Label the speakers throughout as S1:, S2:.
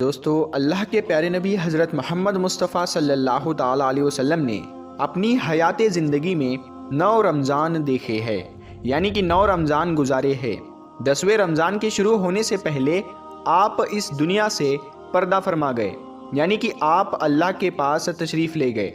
S1: دوستو، اللہ کے پیارے نبی حضرت محمد مصطفیٰ صلی اللہ تعالیٰ علیہ وسلم نے اپنی حیات زندگی میں 9 رمضان دیکھے ہیں، یعنی کہ 9 رمضان گزارے ہیں۔ 10ویں رمضان کے شروع ہونے سے پہلے آپ اس دنیا سے پردہ فرما گئے، یعنی کہ آپ اللہ کے پاس تشریف لے گئے۔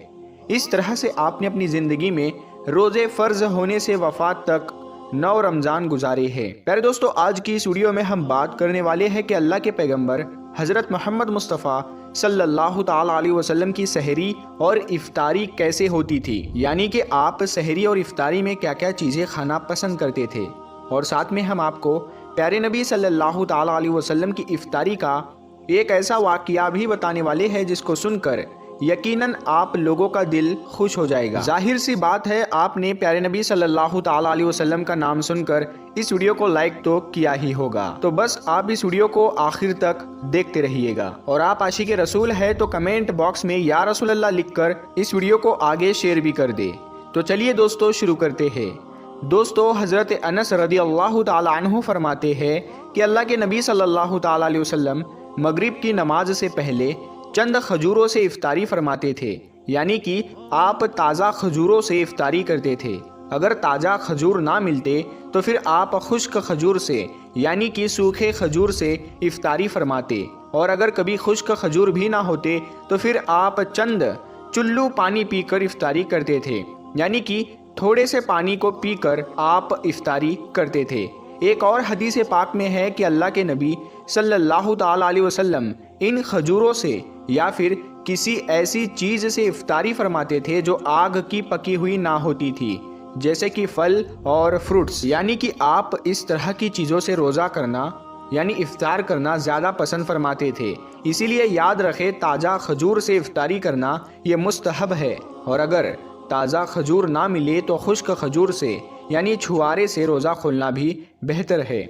S1: اس طرح سے آپ نے اپنی زندگی میں روزے فرض ہونے سے وفات تک 9 رمضان گزارے ہیں۔ پیارے دوستو، آج کی اس ویڈیو میں ہم بات کرنے والے ہیں کہ اللہ کے پیغمبر حضرت محمد مصطفیٰ صلی اللہ تعالیٰ علیہ وسلم کی سحری اور افطاری کیسے ہوتی تھی، یعنی کہ آپ سحری اور افطاری میں کیا کیا چیزیں کھانا پسند کرتے تھے، اور ساتھ میں ہم آپ کو پیارے نبی صلی اللہ تعالیٰ علیہ وسلم کی افطاری کا ایک ایسا واقعہ بھی بتانے والے ہیں جس کو سن کر یقیناً آپ لوگوں کا دل خوش ہو جائے گا۔ ظاہر سی بات ہے، آپ نے پیارے نبی صلی اللہ تعالیٰ علیہ وسلم کا نام سن کر اس ویڈیو کو لائک تو کیا ہی ہوگا، تو بس آپ اس ویڈیو کو آخر تک دیکھتے رہیے گا، اور آپ عاشق رسول ہے تو کمنٹ باکس میں یا رسول اللہ لکھ کر اس ویڈیو کو آگے شیئر بھی کر دے۔ تو چلیے دوستو شروع کرتے ہیں۔ دوستو، حضرت انس رضی اللہ تعالیٰ عنہ فرماتے ہیں کہ اللہ کے نبی صلی اللہ تعالیٰ علیہ وسلم مغرب کی نماز سے پہلے چند کھجوروں سے افطاری فرماتے تھے، یعنی کہ آپ تازہ کھجوروں سے افطاری کرتے تھے۔ اگر تازہ کھجور نہ ملتے تو پھر آپ خشک کھجور سے، یعنی کہ سوکھے کھجور سے افطاری فرماتے، اور اگر کبھی خشک کھجور بھی نہ ہوتے تو پھر آپ چند چلو پانی پی کر افطاری کرتے تھے، یعنی کہ تھوڑے سے پانی کو پی کر آپ افطاری کرتے تھے۔ ایک اور حدیث پاک میں ہے کہ اللہ کے نبی صلی اللہ تعالیٰ علیہ وسلم ان کھجوروں سے یا پھر کسی ایسی چیز سے افطاری فرماتے تھے جو آگ کی پکی ہوئی نہ ہوتی تھی، جیسے کہ پھل اور فروٹس، یعنی کہ آپ اس طرح کی چیزوں سے روزہ کرنا یعنی افطار کرنا زیادہ پسند فرماتے تھے۔ اسی لیے یاد رکھے، تازہ کھجور سے افطاری کرنا یہ مستحب ہے، اور اگر تازہ کھجور نہ ملے تو خشک کھجور سے یعنی چھوارے سے روزہ کھولنا بھی بہتر ہے،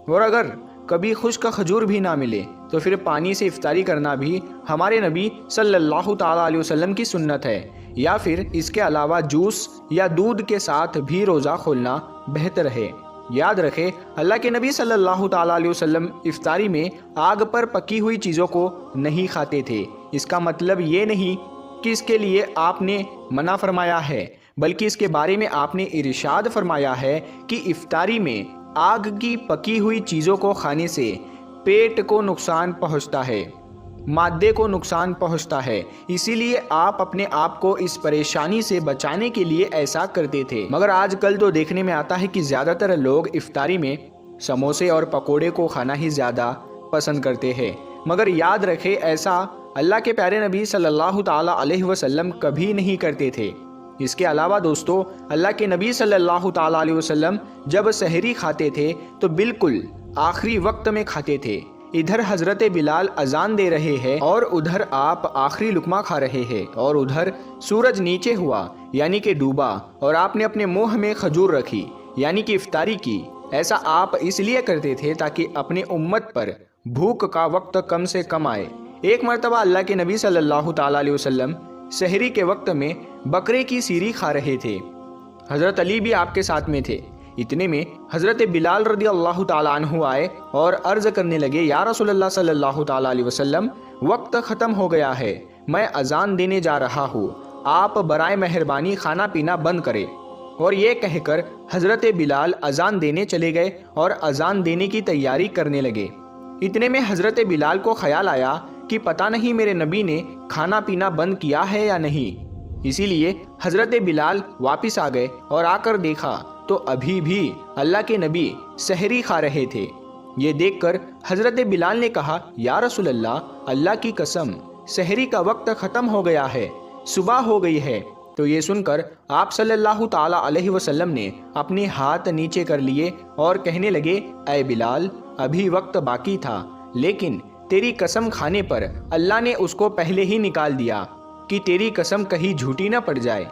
S1: اور اگر کبھی خشک کھجور بھی نہ ملے تو پھر پانی سے افطاری کرنا بھی ہمارے نبی صلی اللہ تعالیٰ علیہ وسلم کی سنت ہے، یا پھر اس کے علاوہ جوس یا دودھ کے ساتھ بھی روزہ کھولنا بہتر ہے۔ یاد رکھے، اللہ کے نبی صلی اللہ تعالیٰ علیہ وسلم افطاری میں آگ پر پکی ہوئی چیزوں کو نہیں کھاتے تھے۔ اس کا مطلب یہ نہیں کہ اس کے لیے آپ نے منع فرمایا ہے، بلکہ اس کے بارے میں آپ نے ارشاد فرمایا ہے کہ افطاری میں آگ کی پکی ہوئی چیزوں کو کھانے سے پیٹ کو نقصان پہنچتا ہے، معدے کو نقصان پہنچتا ہے، اسی لیے آپ اپنے آپ کو اس پریشانی سے بچانے کے لیے ایسا کرتے تھے۔ مگر آج کل تو دیکھنے میں آتا ہے کہ زیادہ تر لوگ افطاری میں سموسے اور پکوڑے کو کھانا ہی زیادہ پسند کرتے ہیں، مگر یاد رکھے ایسا اللہ کے پیارے نبی صلی اللہ تعالیٰ علیہ وسلم کبھی نہیں کرتے تھے۔ اس کے علاوہ دوستو، اللہ کے نبی صلی اللہ تعالیٰ علیہ وسلم جب سحری کھاتے تھے تو بالکل آخری وقت میں کھاتے تھے۔ ادھر حضرت بلال اذان دے رہے ہیں اور ادھر آپ آخری لقمہ کھا رہے ہیں، اور ادھر سورج نیچے ہوا یعنی کہ ڈوبا، اور آپ نے اپنے منہ میں کھجور رکھی یعنی کہ افطاری کی۔ ایسا آپ اس لیے کرتے تھے تاکہ اپنے امت پر بھوک کا وقت کم سے کم آئے۔ ایک مرتبہ اللہ کے نبی صلی اللہ تعالیٰ علیہ وسلم سحری کے وقت میں بکرے کی سیری کھا رہے تھے۔ حضرت علی بھی آپ کے ساتھ میں تھے۔ اتنے میں حضرت بلال رضی اللہ تعالیٰ عنہ آئے اور عرض کرنے لگے، یا رسول اللہ صلی اللہ تعالیٰ علیہ وسلم، وقت ختم ہو گیا ہے، میں اذان دینے جا رہا ہوں، آپ برائے مہربانی کھانا پینا بند کریں۔ اور یہ کہہ کر حضرت بلال اذان دینے چلے گئے اور اذان دینے کی تیاری کرنے لگے۔ اتنے میں حضرت بلال کو خیال آیا کہ پتہ نہیں میرے نبی نے کھانا پینا بند کیا ہے یا نہیں، اسی لیے حضرت بلال واپس آ گئے اور آ کر دیکھا تو ابھی بھی اللہ کے نبی سحری کھا رہے تھے۔ یہ دیکھ کر حضرت بلال نے کہا، یا رسول اللہ، اللہ کی قسم سحری کا وقت ختم ہو گیا ہے، صبح ہو گئی ہے۔ تو یہ سن کر آپ صلی اللہ تعالیٰ علیہ وسلم نے اپنے ہاتھ نیچے کر لیے اور کہنے لگے، اے بلال، ابھی وقت باقی تھا، لیکن تیری قسم کھانے پر اللہ نے اس کو پہلے ہی نکال دیا کہ تیری قسم کہیں جھوٹی نہ پڑ جائے۔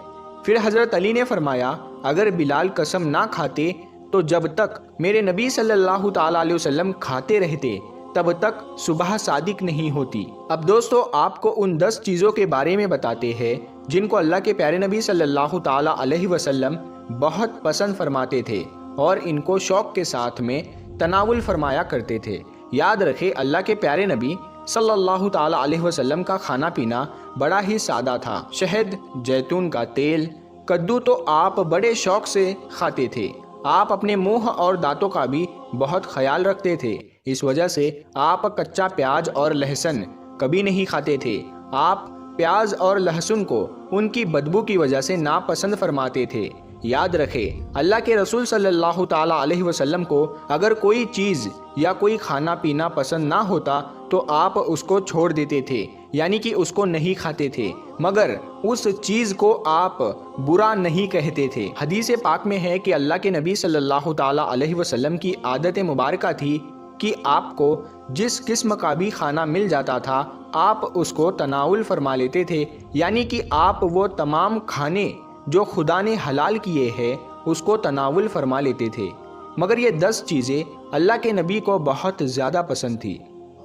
S1: پھر حضرت علی نے فرمایا، اگر بلال قسم نہ کھاتے تو جب تک میرے نبی صلی اللہ تعالیٰ علیہ وسلم کھاتے رہتے تب تک صبح صادق نہیں ہوتی۔ اب دوستو، آپ کو ان 10 چیزوں کے بارے میں بتاتے ہیں جن کو اللہ کے پیارے نبی صلی اللہ تعالیٰ علیہ وسلم بہت پسند فرماتے تھے اور ان کو شوق کے ساتھ میں تناول فرمایا کرتے تھے۔ یاد رکھے، اللہ کے پیارے نبی صلی اللہ تعالی علیہ وسلم کا کھانا پینا بڑا ہی سادہ تھا۔ شہد، جیتون کا تیل، کدو تو آپ بڑے شوق سے کھاتے تھے۔ آپ اپنے منہ اور دانتوں کا بھی بہت خیال رکھتے تھے، اس وجہ سے آپ کچا پیاز اور لہسن کبھی نہیں کھاتے تھے۔ آپ پیاز اور لہسن کو ان کی بدبو کی وجہ سے ناپسند فرماتے تھے۔ یاد رکھیں، اللہ کے رسول صلی اللہ تعالی علیہ وسلم کو اگر کوئی چیز یا کوئی کھانا پینا پسند نہ ہوتا تو آپ اس کو چھوڑ دیتے تھے، یعنی کہ اس کو نہیں کھاتے تھے، مگر اس چیز کو آپ برا نہیں کہتے تھے۔ حدیث پاک میں ہے کہ اللہ کے نبی صلی اللہ تعالی علیہ وسلم کی عادت مبارکہ تھی کہ آپ کو جس قسم کا بھی کھانا مل جاتا تھا آپ اس کو تناول فرما لیتے تھے، یعنی کہ آپ وہ تمام کھانے جو خدا نے حلال کیے ہیں اس کو تناول فرما لیتے تھے۔ مگر یہ 10 چیزیں اللہ کے نبی کو بہت زیادہ پسند تھی،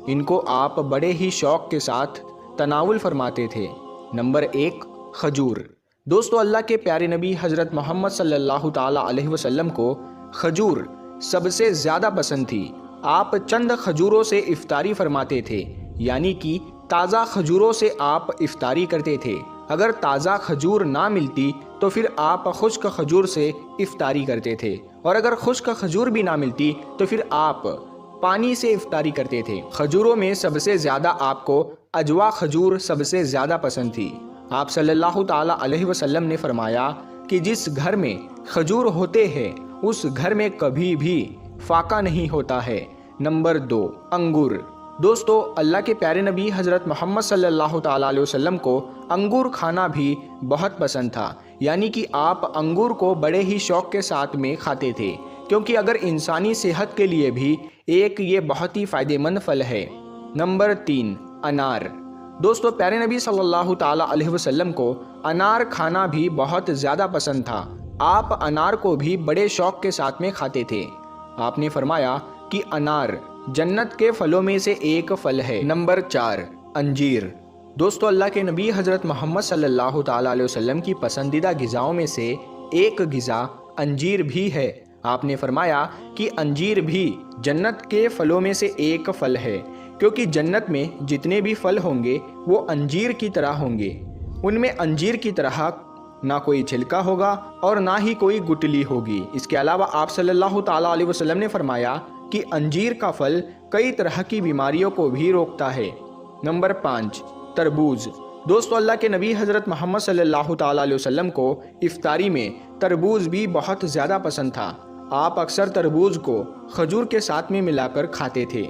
S1: ان کو آپ بڑے ہی شوق کے ساتھ تناول فرماتے تھے۔ نمبر 1، کھجور۔ دوستو، اللہ کے پیارے نبی حضرت محمد صلی اللہ تعالی علیہ وسلم کو کھجور سب سے زیادہ پسند تھی۔ آپ چند کھجوروں سے افطاری فرماتے تھے، یعنی کہ تازہ کھجوروں سے آپ افطاری کرتے تھے۔ اگر تازہ کھجور نہ ملتی تو پھر آپ خشک کھجور سے افطاری کرتے تھے، اور اگر خشک کھجور بھی نہ ملتی تو پھر آپ پانی سے افطاری کرتے تھے۔ کھجوروں میں سب سے زیادہ آپ کو اجوا کھجور سب سے زیادہ پسند تھی۔ آپ صلی اللہ تعالی علیہ وسلم نے فرمایا کہ جس گھر میں کھجور ہوتے ہیں اس گھر میں کبھی بھی فاقہ نہیں ہوتا ہے۔ نمبر 2، انگور۔ دوستو، اللہ کے پیارے نبی حضرت محمد صلی اللہ تعالی علیہ وسلم کو انگور کھانا بھی بہت پسند تھا، یعنی کہ آپ انگور کو بڑے ہی شوق کے ساتھ میں کھاتے تھے، کیونکہ اگر انسانی صحت کے لیے بھی ایک یہ بہت ہی فائدہ مند پھل ہے۔ نمبر 3، انار۔ دوستو، پیارے نبی صلی اللہ تعالی علیہ وسلم کو انار کھانا بھی بہت زیادہ پسند تھا۔ آپ انار کو بھی بڑے شوق کے ساتھ میں کھاتے تھے۔ آپ نے فرمایا کہ انار جنت کے پھلوں میں سے ایک پھل ہے۔ نمبر 4، انجیر۔ دوستو، اللہ کے نبی حضرت محمد صلی اللہ تعالی علیہ وسلم کی پسندیدہ غذاؤں میں سے ایک غذا انجیر بھی ہے۔ آپ نے فرمایا کہ انجیر بھی جنت کے پھلوں میں سے ایک پھل ہے، کیونکہ جنت میں جتنے بھی پھل ہوں گے وہ انجیر کی طرح ہوں گے۔ ان میں انجیر کی طرح نہ کوئی چھلکا ہوگا اور نہ ہی کوئی گٹلی ہوگی۔ اس کے علاوہ آپ صلی اللہ تعالی علیہ وسلم نے فرمایا کہ انجیر کا پھل کئی طرح کی بیماریوں کو بھی روکتا ہے۔ نمبر 5، تربوز۔ دوستو، اللہ کے نبی حضرت محمد صلی اللہ تعالی علیہ وسلم کو افطاری میں تربوز بھی بہت زیادہ پسند تھا۔ آپ اکثر تربوز کو کھجور کے ساتھ میں ملا کر کھاتے تھے۔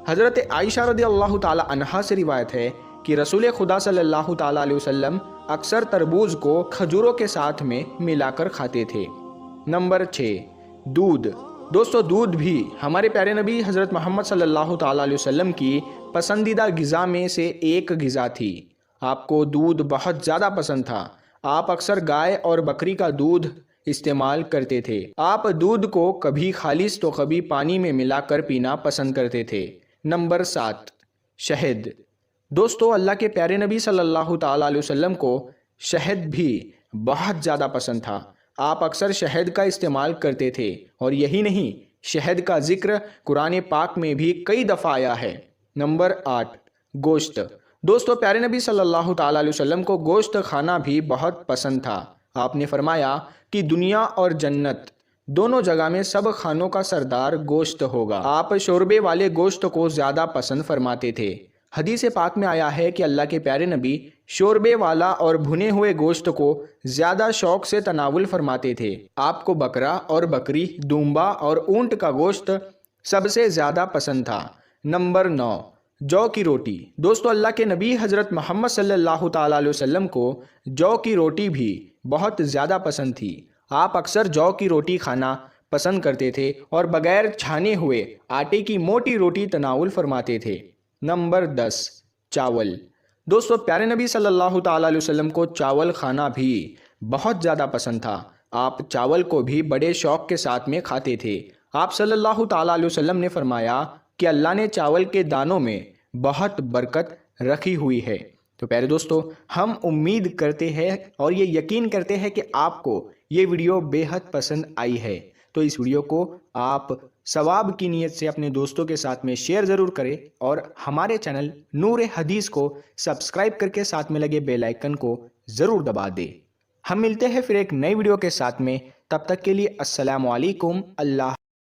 S1: حضرت عائشہ رضی اللہ تعالی عنہا سے روایت ہے کہ رسول خدا صلی اللہ تعالی علیہ وسلم اکثر تربوز کو کھجوروں کے ساتھ میں ملا کر کھاتے تھے۔ نمبر 6، دودھ۔ دوستو، دودھ بھی ہمارے پیارے نبی حضرت محمد صلی اللہ تعالی علیہ وسلم کی پسندیدہ غذا میں سے ایک غذا تھی۔ آپ کو دودھ بہت زیادہ پسند تھا۔ آپ اکثر گائے اور بکری کا دودھ استعمال کرتے تھے۔ آپ دودھ کو کبھی خالص تو کبھی پانی میں ملا کر پینا پسند کرتے تھے۔ نمبر 7، شہد۔ دوستو، اللہ کے پیارے نبی صلی اللہ تعالی علیہ وسلم کو شہد بھی بہت زیادہ پسند تھا۔ آپ اکثر شہد کا استعمال کرتے تھے، اور یہی نہیں، شہد کا ذکر قرآن پاک میں بھی کئی دفعہ آیا ہے۔ نمبر 8، گوشت۔ دوستو، پیارے نبی صلی اللہ تعالی علیہ وسلم کو گوشت کھانا بھی بہت پسند تھا۔ آپ نے فرمایا کہ دنیا اور جنت دونوں جگہ میں سب کھانوں کا سردار گوشت ہوگا۔ آپ شوربے والے گوشت کو زیادہ پسند فرماتے تھے۔ حدیث پاک میں آیا ہے کہ اللہ کے پیارے نبی شوربے والا اور بھنے ہوئے گوشت کو زیادہ شوق سے تناول فرماتے تھے۔ آپ کو بکرا اور بکری، دمبا اور اونٹ کا گوشت سب سے زیادہ پسند تھا۔ نمبر 9، جو کی روٹی۔ دوستو، اللہ کے نبی حضرت محمد صلی اللہ تعالی علیہ وسلم کو جو کی روٹی بھی بہت زیادہ پسند تھی۔ آپ اکثر جو کی روٹی کھانا پسند کرتے تھے اور بغیر چھانے ہوئے آٹے کی موٹی روٹی تناول فرماتے تھے۔ نمبر 10، چاول۔ دوستو، پیارے نبی صلی اللہ تعالی علیہ وسلم کو چاول کھانا بھی بہت زیادہ پسند تھا۔ آپ چاول کو بھی بڑے شوق کے ساتھ میں کھاتے تھے۔ آپ صلی اللہ تعالی علیہ وسلم نے فرمایا کہ اللہ نے چاول کے دانوں میں بہت برکت رکھی ہوئی ہے۔ تو پیارے دوستو، ہم امید کرتے ہیں اور یہ یقین کرتے ہیں کہ آپ کو یہ ویڈیو بے حد پسند آئی ہے۔ تو اس ویڈیو کو آپ ثواب کی نیت سے اپنے دوستوں کے ساتھ میں شیئر ضرور کریں اور ہمارے چینل نور حدیث کو سبسکرائب کر کے ساتھ میں لگے بیل آئیکن کو ضرور دبا دیں۔ ہم ملتے ہیں پھر ایک نئی ویڈیو کے ساتھ میں، تب تک کے لیے السلام علیکم۔ اللہ